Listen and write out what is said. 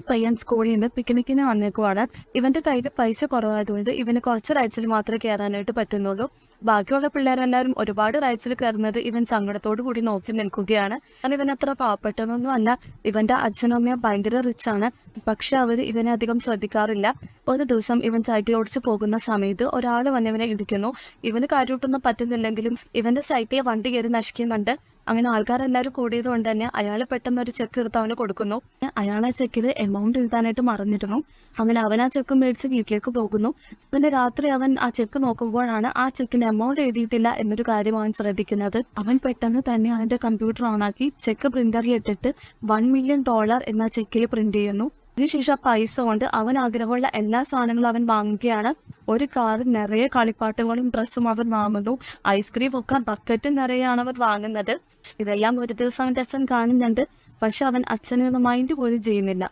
പയ്യൻ സ്കൂളിൽ നിന്ന് പിക്നിക്കിന് വന്നേക്കുവാണ്. ഇവന്റെ കയ്യിൽ പൈസ കുറവായതുകൊണ്ട് ഇവന് കുറച്ച് റൈഡ്സിൽ മാത്രമേ കയറാനായിട്ട് പറ്റുന്നുള്ളൂ. ബാക്കിയുള്ള പിള്ളേരെല്ലാവരും ഒരുപാട് റൈഡ്സിൽ കയറുന്നത് ഇവൻ സങ്കടത്തോടു കൂടി നോക്കി നിൽക്കുകയാണ്. കാരണം ഇവൻ അത്ര പാവപ്പെട്ടതൊന്നും അല്ല. ഇവന്റെ അച്ഛനും അമ്മയും ഭയങ്കര റിച്ചാണ്. പക്ഷെ അവർ ഇവനെ അധികം ശ്രദ്ധിക്കാറില്ല. ഒരു ദിവസം ഇവൻ സൈക്കിൾ ഓടിച്ച് പോകുന്ന സമയത്ത് ഒരാൾ വന്ന് ഇവനെ ഇടിക്കുന്നു. ഇവന് കാര്യമായിട്ടൊന്നും പറ്റുന്നില്ലെങ്കിലും ഇവന്റെ സൈക്കിൾ വണ്ടി കയറി നശിക്കുന്നുണ്ട്. അങ്ങനെ ആൾക്കാരെല്ലാവരും കൂടിയത് കൊണ്ട് തന്നെ അയാൾ പെട്ടെന്ന് ഒരു ചെക്ക് എടുത്ത് അവന് കൊടുക്കുന്നു. അയാൾ ആ ചെക്കിൽ എമൗണ്ട് എഴുതാനായിട്ട് മറന്നിരുന്നു. അങ്ങനെ അവൻ ആ ചെക്ക് മേടിച്ച് വീട്ടിലേക്ക് പോകുന്നു. പിന്നെ രാത്രി അവൻ ആ ചെക്ക് നോക്കുമ്പോഴാണ് ആ ചെക്കിന് എമൗണ്ട് എഴുതിയിട്ടില്ല എന്നൊരു കാര്യം അവൻ ശ്രദ്ധിക്കുന്നത്. അവൻ പെട്ടെന്ന് തന്നെ അവന്റെ കമ്പ്യൂട്ടർ ഓണാക്കി ചെക്ക് പ്രിന്ററിൽ ഇട്ടിട്ട് $1 million എന്ന ചെക്കിൽ പ്രിന്റ് ചെയ്യുന്നു. അതിനുശേഷം പൈസ കൊണ്ട് അവൻ ആഗ്രഹമുള്ള എല്ലാ സാധനങ്ങളും അവൻ വാങ്ങുകയാണ്. ഒരു കാറിൽ നിറയെ കളിപ്പാട്ടങ്ങളും ഡ്രസ്സും അവൻ വാങ്ങുന്നു. ഐസ്ക്രീം ഒക്കെ ബക്കറ്റ് നിറയെയാണ് അവർ വാങ്ങുന്നത്. ഇതെല്ലാം ഒരു ദിവസം അവൻ്റെ അച്ഛൻ കാണുന്നുണ്ട്. പക്ഷെ അവൻ അച്ഛനെ ഒന്ന് മൈൻഡ് പോലും ചെയ്യുന്നില്ല.